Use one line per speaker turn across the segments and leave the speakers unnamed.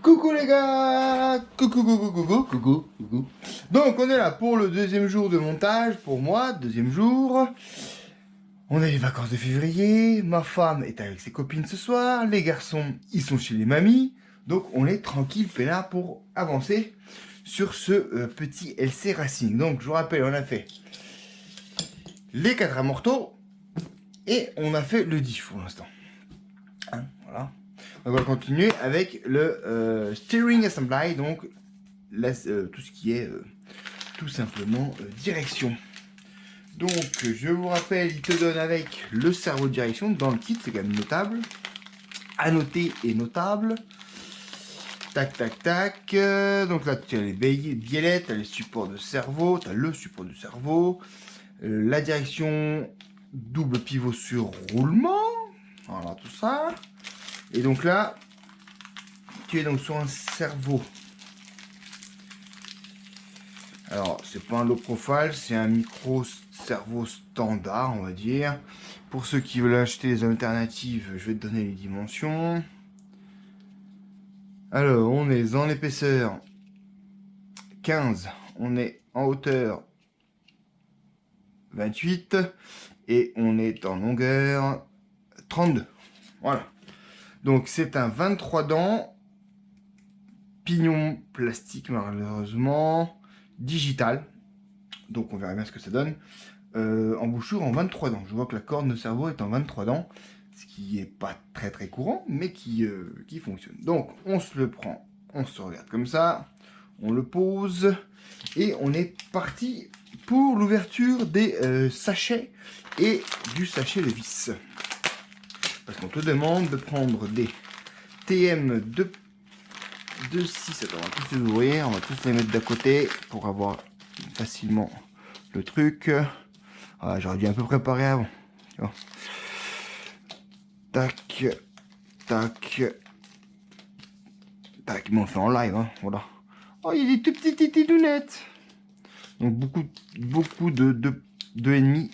Coucou les gars. Coucou. Donc on est là pour le deuxième jour de montage, pour moi, deuxième jour. On a les vacances de février, ma femme est avec ses copines ce soir, les garçons, ils sont chez les mamies. Donc on est tranquille, peinard, pour avancer sur ce petit LC Racing. Donc je vous rappelle, on a fait les 4 amortos et on a fait le diff pour l'instant. Hein, voilà. On va continuer avec le steering assembly, donc tout ce qui est tout simplement direction. Donc je vous rappelle, il te donne avec le cerveau de direction dans le kit, c'est quand même notable. À noter et notable. Tac tac tac. Donc là tu as les biellettes, tu as les supports de cerveau, tu as le support de cerveau, la direction double pivot sur roulement. Voilà tout ça. Et donc là, tu es donc sur un cerveau. Alors, c'est pas un low profile, c'est un micro cerveau standard, on va dire. Pour ceux qui veulent acheter des alternatives, je vais te donner les dimensions. Alors, on est en épaisseur 15, on est en hauteur 28 et on est en longueur 32. Voilà. Donc, c'est un 23 dents, pignon plastique malheureusement, digital. Donc, on verra bien ce que ça donne. Embouchure en 23 dents. Je vois que la corne de cerveau est en 23 dents, ce qui est pas très très courant, mais qui fonctionne. Donc on se le prend, on se regarde comme ça, on le pose, et on est parti pour l'ouverture des sachets et du sachet de vis. Parce qu'on te demande de prendre des TM 2.6, attends, on va tous les ouvrir, on va tous les mettre d'à côté pour avoir facilement le truc. Ah, j'aurais dû un peu préparer avant. Tac, tac, tac. Mais on le fait en live, hein, voilà. Oh, il y a des tout petits titidounettes. Donc beaucoup de 2,5.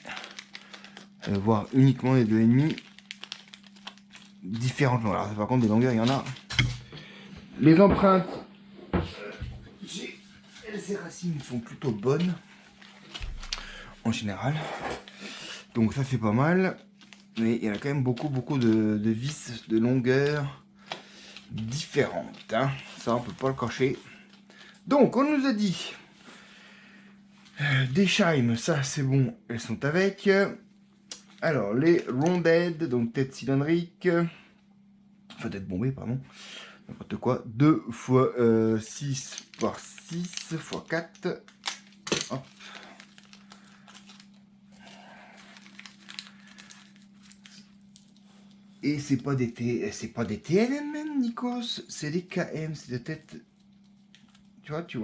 Voire uniquement des 2,5. Différentes longueurs. Alors, par contre, des longueurs, il y en a. Les empreintes chez LC Racing sont plutôt bonnes. En général. Donc ça, c'est pas mal. Mais il y en a quand même beaucoup de vis de longueur différentes. Hein. Ça, on peut pas le cacher. Donc, on nous a dit des chimes, ça c'est bon, elles sont avec. Alors, les rounded, donc tête cylindrique, enfin tête bombée, pardon, n'importe quoi, 2 fois 6 par 6 fois 4. Hop. Et c'est pas des TNM même, Nikos, c'est des KM, c'est des têtes. Tu vois tu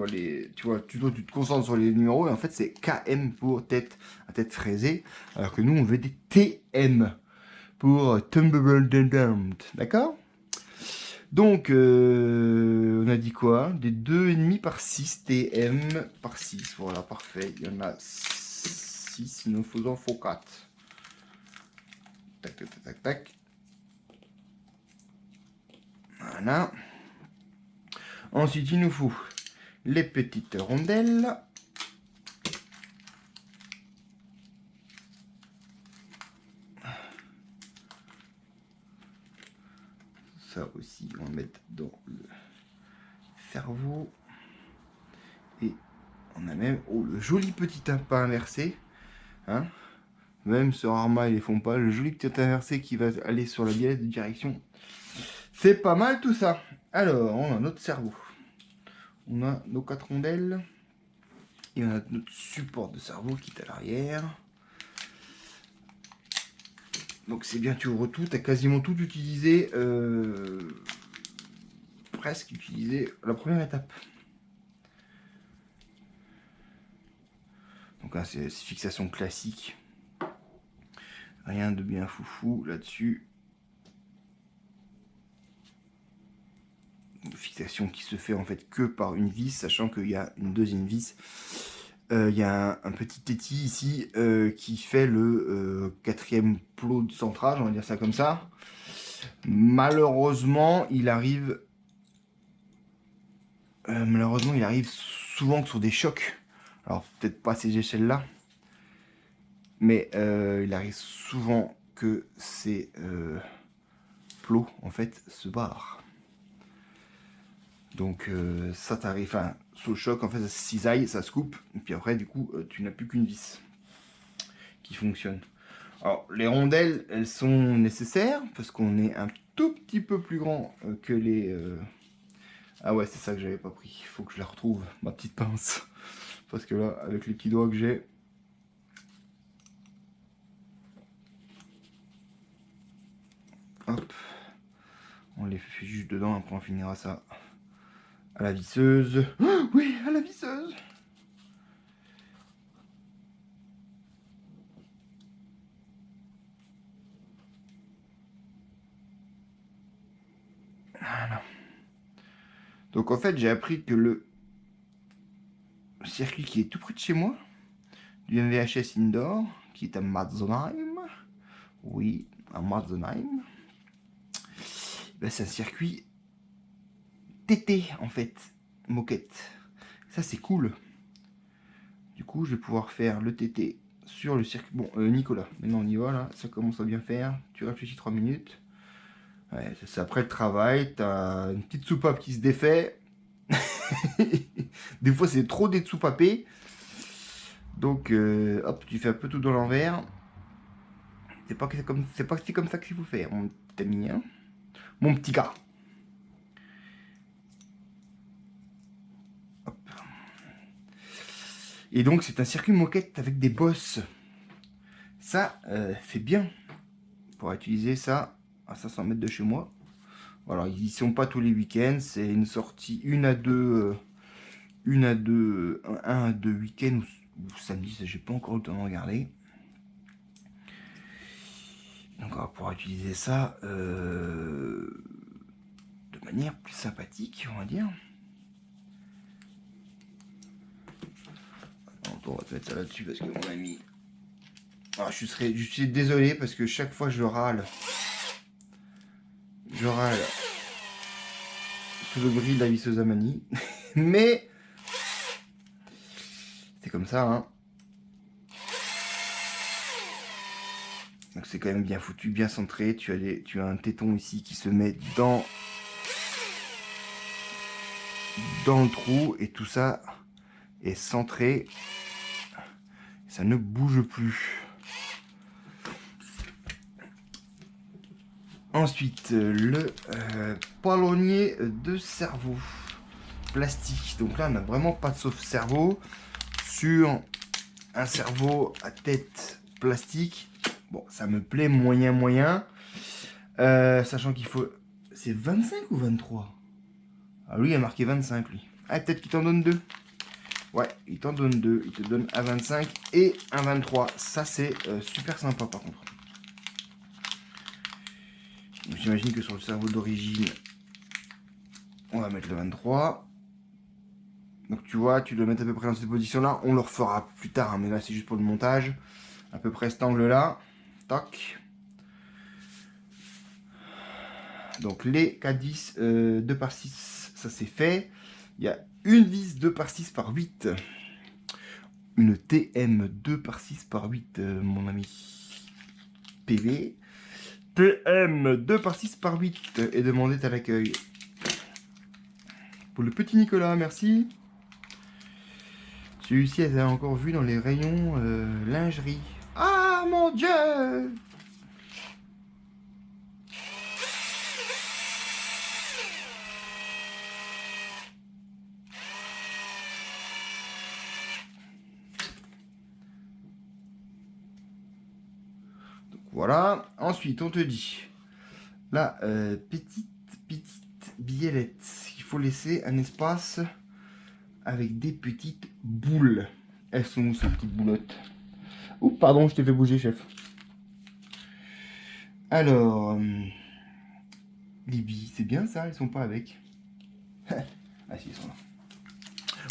te concentres sur les numéros et en fait c'est KM pour tête à tête fraisée, alors que nous on veut des TM pour Tumblr, d'accord? Donc on a dit quoi? Des 2,5 par 6 TM par 6, voilà parfait, il y en a 6, il nous faut 4. Tac tac tac tac tac. Voilà. Ensuite il nous faut les petites rondelles. Ça aussi, on va mettre dans le cerveau. Et on a même le joli petit pas inversé. Hein, même sur Arma, ils les font pas. Le joli petit inversé qui va aller sur la biellette de direction. C'est pas mal tout ça. Alors, on a notre cerveau. On a nos 4 rondelles. Et on a notre support de cerveau qui est à l'arrière. Donc c'est bien, tu ouvres tout. Tu as quasiment tout utilisé. Presque utilisé la première étape. Donc là, c'est fixation classique. Rien de bien foufou là-dessus. Une fixation qui se fait en fait que par une vis, sachant qu'il y a une deuxième vis. Il y a un petit tétis ici qui fait le quatrième plot de centrage, on va dire ça comme ça. Malheureusement, il arrive malheureusement, il arrive souvent que sur des chocs. Alors, peut-être pas à ces échelles-là. Mais il arrive souvent que ces plots, en fait, se barrent. Donc, ça t'arrive... Enfin, sous le choc, en fait, ça se cisaille, ça se coupe. Et puis après, du coup, tu n'as plus qu'une vis qui fonctionne. Alors, les rondelles, elles sont nécessaires parce qu'on est un tout petit peu plus grand que les... Ah ouais, c'est ça que j'avais pas pris. Il faut que je la retrouve, ma petite pince. Parce que là, avec les petits doigts que j'ai... Hop. On les fait juste dedans, après on finira ça à la visseuse. Oh, oui, à la visseuse. Voilà. Donc en fait, j'ai appris que le circuit qui est tout près de chez moi, du MVHS Indoor, qui est à Matzenheim, oui, à Matzenheim, ben, c'est un circuit TT en fait, moquette. Ça c'est cool. Du coup, je vais pouvoir faire le TT sur le circuit. Bon, Nicolas, maintenant on y va là, ça commence à bien faire. Tu réfléchis 3 minutes. Ouais, c'est après le travail, t'as une petite soupape qui se défait. Des fois, c'est trop désoupapé. Donc, hop, tu fais un peu tout dans l'envers. C'est pas comme ça qu'il faut faire, mon petit ami, hein. Mon petit gars. Hop. Et donc, c'est un circuit moquette avec des bosses. Ça, c'est bien. On pourra utiliser ça à 500 mètres de chez moi. Voilà, ils y sont pas tous les week-ends. C'est une sortie, une à deux, un à deux week-ends ou samedi, j'ai pas encore le temps de regarder. Donc on va pouvoir utiliser ça de manière plus sympathique, on va dire. Donc, on va te mettre ça là-dessus parce que mon ami... Alors, je suis désolé parce que chaque fois je râle. Je râle sous le bris de la visseuse à manie. Mais c'est comme ça, hein. Donc c'est quand même bien foutu, bien centré. Tu as un téton ici qui se met dans le trou et tout ça est centré. Ça ne bouge plus. Ensuite, le palonnier de cerveau plastique. Donc là, on n'a vraiment pas de sauve-cerveau sur un cerveau à tête plastique. Bon, ça me plaît moyen. Sachant qu'il faut... C'est 25 ou 23? Ah, lui, il a marqué 25, lui. Ah, peut-être qu'il t'en donne deux. Ouais, il t'en donne deux. Il te donne un 25 et un 23. Ça, c'est super sympa, par contre. J'imagine que sur le cerveau d'origine, on va mettre le 23. Donc tu vois, tu dois mettre à peu près dans cette position-là. On le refera plus tard, hein, mais là c'est juste pour le montage. À peu près cet angle-là. Tac. Donc les K10 2 par 6, ça c'est fait. Il y a une vis 2 par 6 par 8. Une TM 2 par 6 par 8, mon ami PV. TM 2 par 6 par 8 est demandé à l'accueil. Pour le petit Nicolas, merci. Celui-ci, elle a encore vu dans les rayons lingerie. Ah mon Dieu! Donc voilà. Ensuite, on te dit la petite biellette. Il faut laisser un espace avec des petites boules. Elles sont où ces petites boulottes? Oups, pardon, je t'ai fait bouger, chef. Alors, les billes, c'est bien ça, ils sont pas avec. Ah si, ils sont là.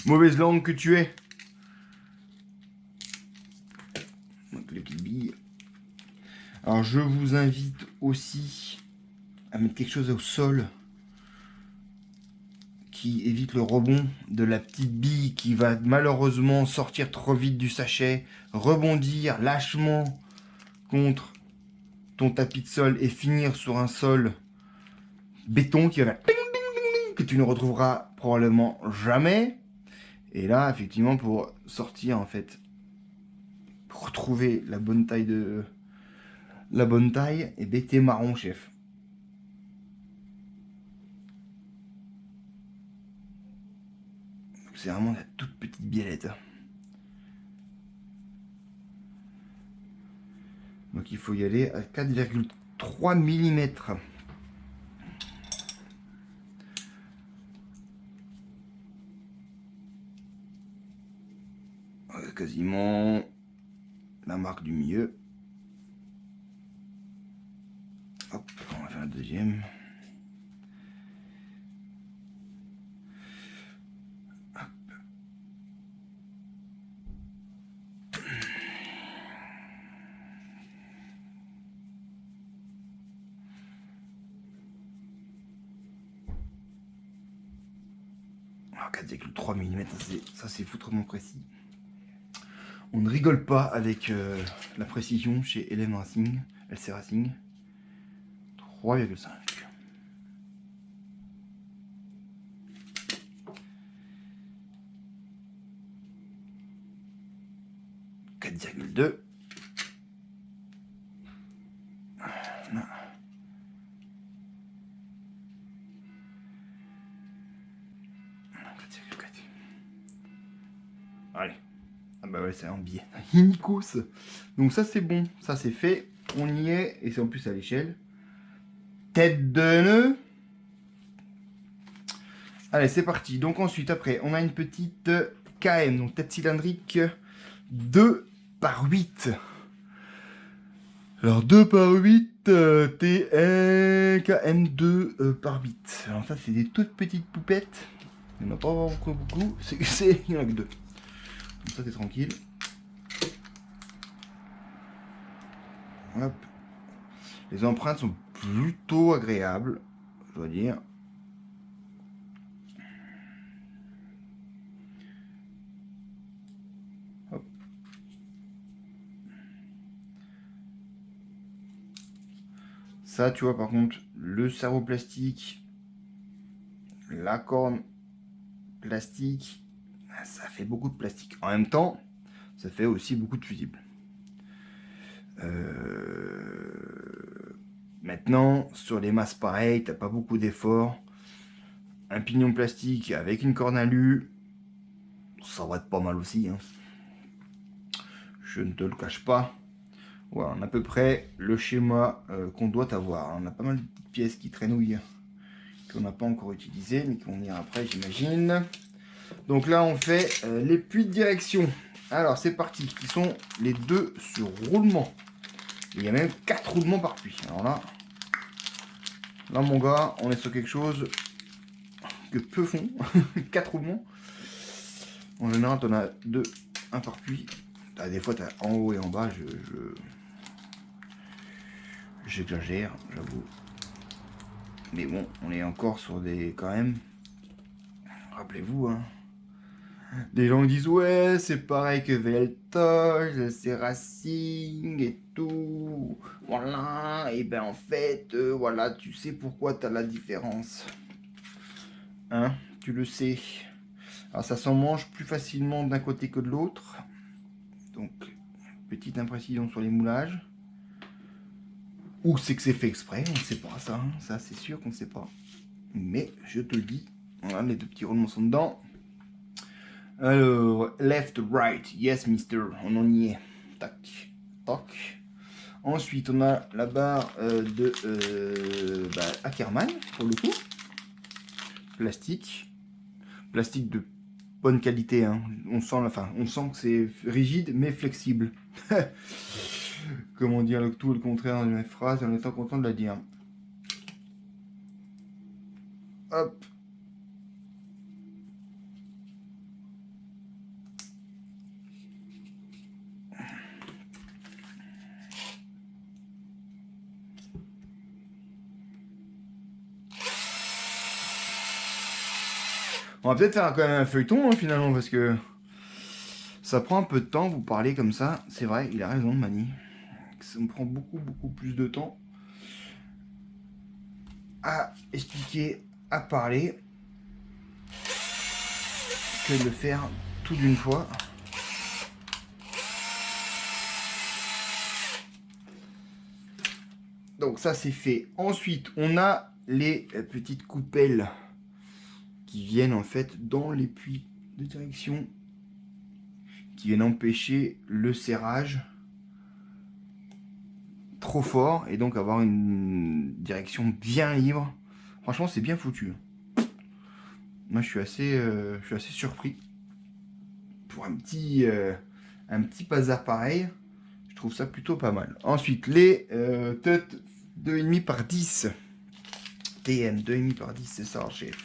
Mauvaise langue que tu es. Donc les petites billes. Alors je vous invite aussi à mettre quelque chose au sol qui évite le rebond de la petite bille qui va malheureusement sortir trop vite du sachet, rebondir lâchement contre ton tapis de sol et finir sur un sol béton qui va faire ping, ping, ping, ping, que tu ne retrouveras probablement jamais. Et là, effectivement, pour sortir, en fait, pour retrouver la bonne taille et ben t'es marron, chef. C'est vraiment la toute petite biellette. Donc il faut y aller à 4,3 mm. Quasiment la marque du milieu. Hop, on va faire la deuxième. Hop. Ah, 4,3 mm, ça c'est foutrement précis. On ne rigole pas avec la précision chez LM Racing, LC Racing. 3,5. « 4,2. Non. 4,4. Allez. Ah bah ouais, c'est un billet. Nikos. Donc ça c'est bon, ça c'est fait. On y est, et c'est en plus à l'échelle. Tête de nœud. Allez, c'est parti. Donc ensuite, après, on a une petite KM, donc tête cylindrique 2 par 8. Alors 2 par 8, TN KM2 par 8. Alors ça, c'est des toutes petites poupettes. Il n'y en a pas beaucoup. Il n'y en a que 2. Comme ça, t'es tranquille. Hop. Les empreintes sont plutôt agréables, je dois dire. Hop. Ça, tu vois, par contre, le cerveau plastique, la corne plastique, ça fait beaucoup de plastique. En même temps, ça fait aussi beaucoup de fusibles. Maintenant, sur les masses pareilles, t'as pas beaucoup d'efforts. Un pignon plastique avec une corne alu, ça va être pas mal aussi. Hein. Je ne te le cache pas. Voilà, on a à peu près le schéma qu'on doit avoir. On a pas mal de petites pièces qui traînouillent, qu'on n'a pas encore utilisées, mais qu'on ira après, j'imagine. Donc là, on fait les puits de direction. Alors, c'est parti. Qui sont les 2 sur roulement. Il y a même 4 roulements par puits. Alors là, mon gars, on est sur quelque chose que peu font. 4 roulements. En général, tu en as 2, 1 par puits. Des fois, tu as en haut et en bas. J'exagère, j'avoue. Mais bon, on est encore sur des... Quand même... Rappelez-vous, hein. Des gens qui disent ouais c'est pareil que VLTOS, c'est Racing et tout, voilà, et ben en fait voilà, tu sais pourquoi t'as la différence, hein, tu le sais. Alors ça s'en mange plus facilement d'un côté que de l'autre, donc petite imprécision sur les moulages, ou c'est que c'est fait exprès, on ne sait pas ça, hein. Ça c'est sûr qu'on ne sait pas, mais je te le dis, voilà, les 2 petits roulements sont dedans. Alors, left, right, yes mister, on en y est. Tac, tac. Ensuite, on a la barre de Ackerman, pour le coup. Plastique. Plastique de bonne qualité, hein. On sent que c'est rigide, mais flexible. Comment dire le tout et le contraire dans une phrase, en étant content de la dire. Hop. On va peut-être faire quand même un feuilleton hein, finalement parce que ça prend un peu de temps, vous parler comme ça. C'est vrai, il a raison, Mani. Ça me prend beaucoup plus de temps à expliquer, à parler, que de le faire tout d'une fois. Donc ça c'est fait. Ensuite, on a les petites coupelles qui viennent en fait dans les puits de direction, qui viennent empêcher le serrage trop fort et donc avoir une direction bien libre. Franchement, c'est bien foutu. Moi, je suis assez surpris pour un petit bazar pareil. Je trouve ça plutôt pas mal. Ensuite, les têtes 2,5 par 10. TM 2,5 par 10, c'est ça, chef.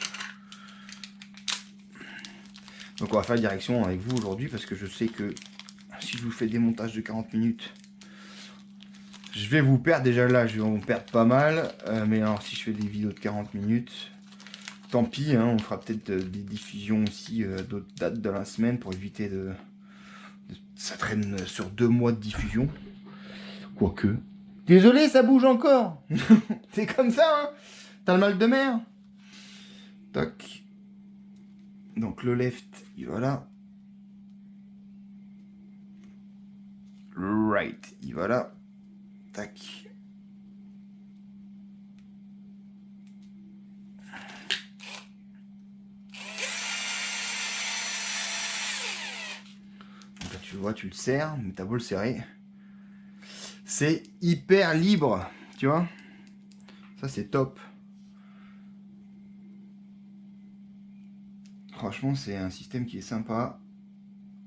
Donc, on va faire la direction avec vous aujourd'hui parce que je sais que si je vous fais des montages de 40 minutes, je vais vous perdre. Déjà là, je vais vous perdre pas mal. Mais alors, si je fais des vidéos de 40 minutes, tant pis. Hein, on fera peut-être des diffusions aussi d'autres dates de la semaine pour éviter de... Ça traîne sur 2 mois de diffusion. Quoique. Désolé, ça bouge encore. C'est comme ça, hein. T'as le mal de mer. Tac. Donc le left, il va là. Le right, il va là. Tac. Donc là, tu le vois, tu le serres, mais t'as beau le serrer. C'est hyper libre, tu vois. Ça, c'est top. Franchement, c'est un système qui est sympa.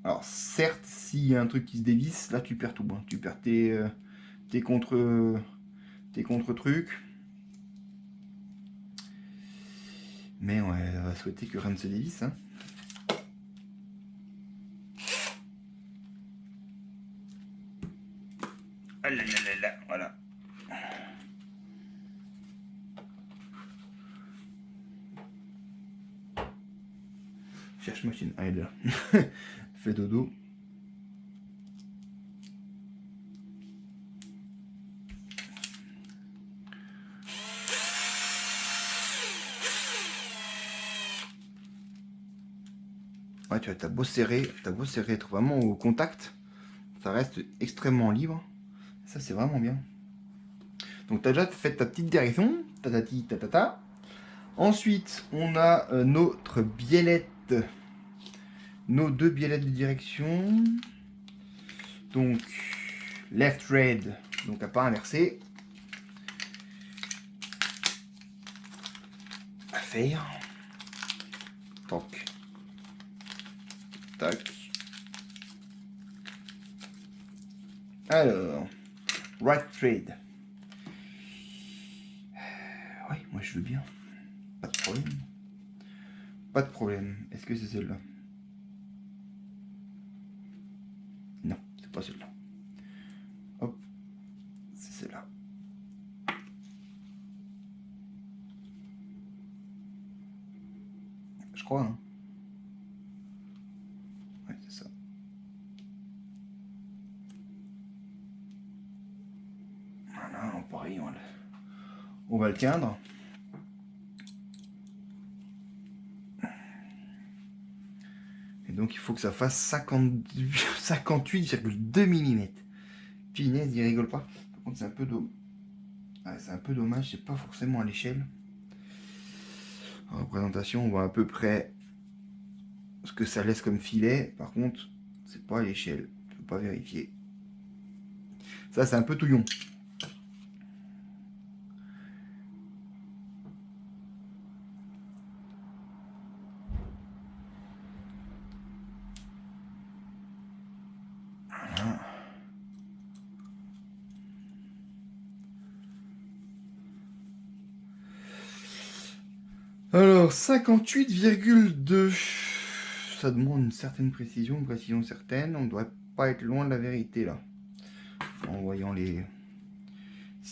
Alors, certes, s'il y a un truc qui se dévisse, là, tu perds tout. Hein. Tu perds tes contre-trucs. Mais on va souhaiter que rien ne se dévisse. Hein. Ah là là là là, voilà. Cherche machine. Ah, elle est là. Fais dodo. Ouais, tu vois, t'as beau serrer, être vraiment au contact, ça reste extrêmement libre. Ça, c'est vraiment bien. Donc, tu as déjà fait ta petite direction. Tatati, tatata. Ensuite, on a notre biellette. Nos 2 biellettes de direction. Donc, left red. Donc, à pas inverser. À faire. Tac. Tac. Alors, right trade. Oui, moi je veux bien. Pas de problème. Pas de problème. Est-ce que c'est celle-là? Non, c'est pas celle-là. Hop, c'est celle-là. Je crois, hein. Ouais, c'est ça. Voilà, pareil, on va le teindre. Et donc il faut que ça fasse 58,2 mm. Punaise, il rigole pas. Par contre, c'est un peu dommage, c'est pas forcément à l'échelle. En représentation, on voit à peu près ce que ça laisse comme filet. Par contre, c'est pas à l'échelle. Je peux pas vérifier. Ça, c'est un peu touillon. Voilà. Alors, 58,2. Ça demande une certaine précision, une précision certaine. On ne doit pas être loin de la vérité là. En voyant ce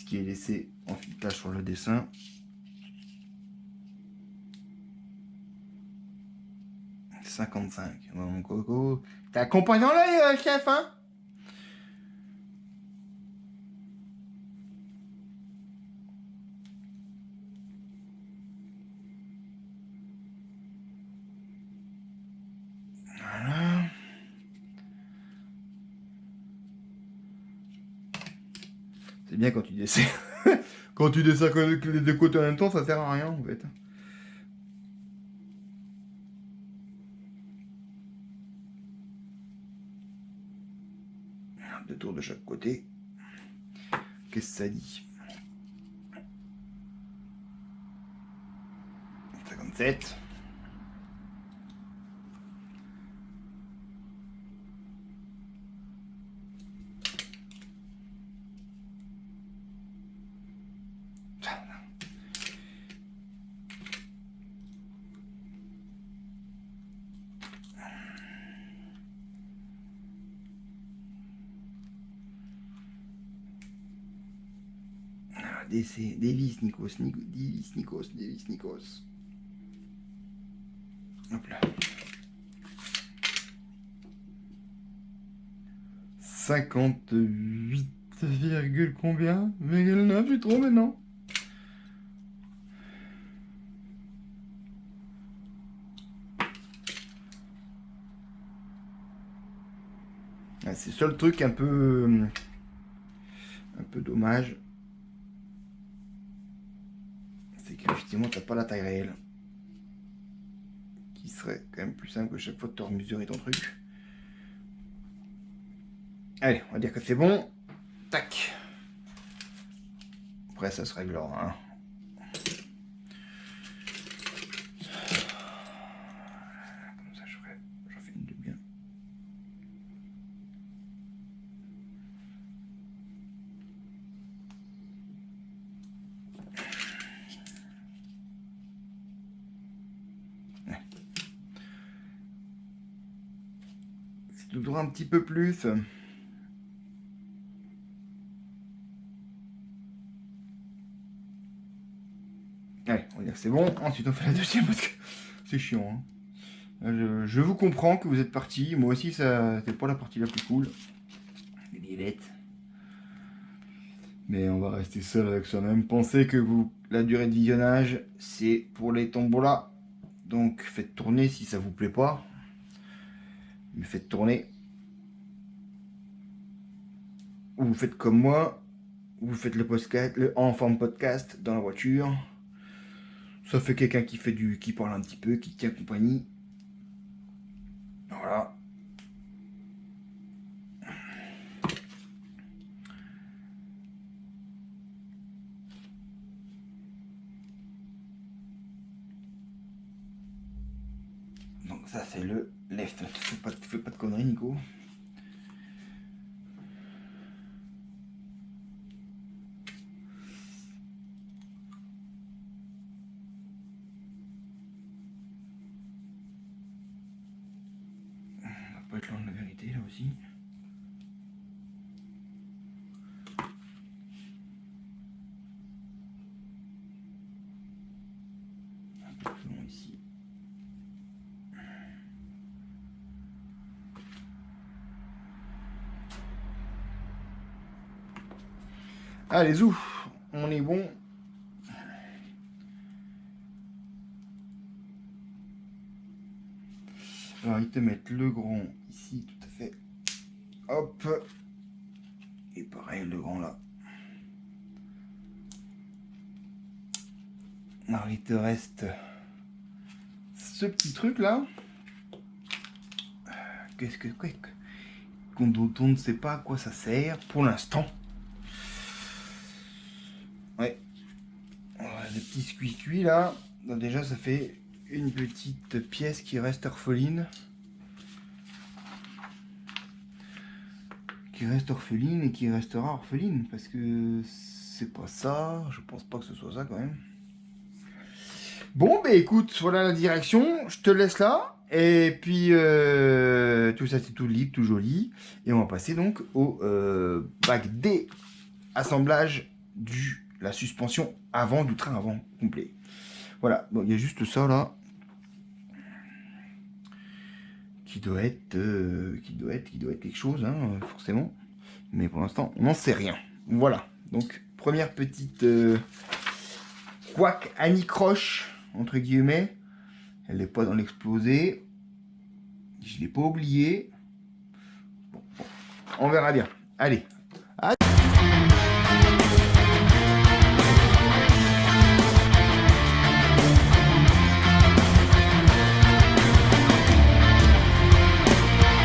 qui est laissé en filetage sur le dessin. 55. Mon coco. T'as accompagné dans l'œil, chef, hein? Voilà. C'est bien quand tu desserres. Quand tu desserres les deux côtés en même temps, ça sert à rien en fait. Deux tours de chaque côté. Qu'est-ce que ça dit? 57. Délice, Nikos. Délice, Nikos. Hop là. 58, combien? 9, j'ai trop maintenant. Ah, c'est le seul truc un peu dommage. C'est qu'effectivement, t'as pas la taille réelle. Qui serait quand même plus simple que chaque fois de te remesurer ton truc. Allez, on va dire que c'est bon. Tac. Après, ça se réglera. Hein. Comme ça, je fais une de bien. Ouais. C'est toujours un petit peu plus. Allez, on va dire que c'est bon. Ensuite, on fait la deuxième parce que c'est chiant. Hein. Je vous comprends que vous êtes parti. Moi aussi, ça c'est pas la partie la plus cool. Les bêtes. Mais on va rester seul avec soi-même. Pensez que la durée de visionnage, c'est pour les tombolas. Donc, faites tourner si ça vous plaît pas. Mais faites tourner. Ou vous faites comme moi. Vous faites le podcast, en forme podcast dans la voiture. Ça fait quelqu'un qui parle un petit peu, qui tient compagnie. Voilà. Donc ça c'est le left. Fais pas de conneries, Nico. On va pas être loin de la vérité là aussi. Un peu plus long ici. Allez, zou, on est bon. Alors, ils te mettent le grand ici, tout à fait. Hop. Et pareil, le grand là. Alors, il te reste ce petit truc là. Qu'est-ce que dont on ne sait pas à quoi ça sert pour l'instant. Ouais. Les petits cuits là. Donc déjà, ça fait une petite pièce qui reste orpheline. Qui reste orpheline et qui restera orpheline. Parce que c'est pas ça. Je pense pas que ce soit ça quand même. Bon, bah écoute, voilà la direction. Je te laisse là. Et puis, tout ça, c'est tout libre, tout joli. Et on va passer donc au bac D, assemblage la suspension avant du train avant complet. Voilà, bon, il y a juste ça là. qui doit être quelque chose, hein, forcément. Mais pour l'instant, on n'en sait rien. Voilà. Donc, première petite couac anicroche, entre guillemets. Elle n'est pas dans l'explosé. Je ne l'ai pas oublié. Bon, on verra bien. Allez.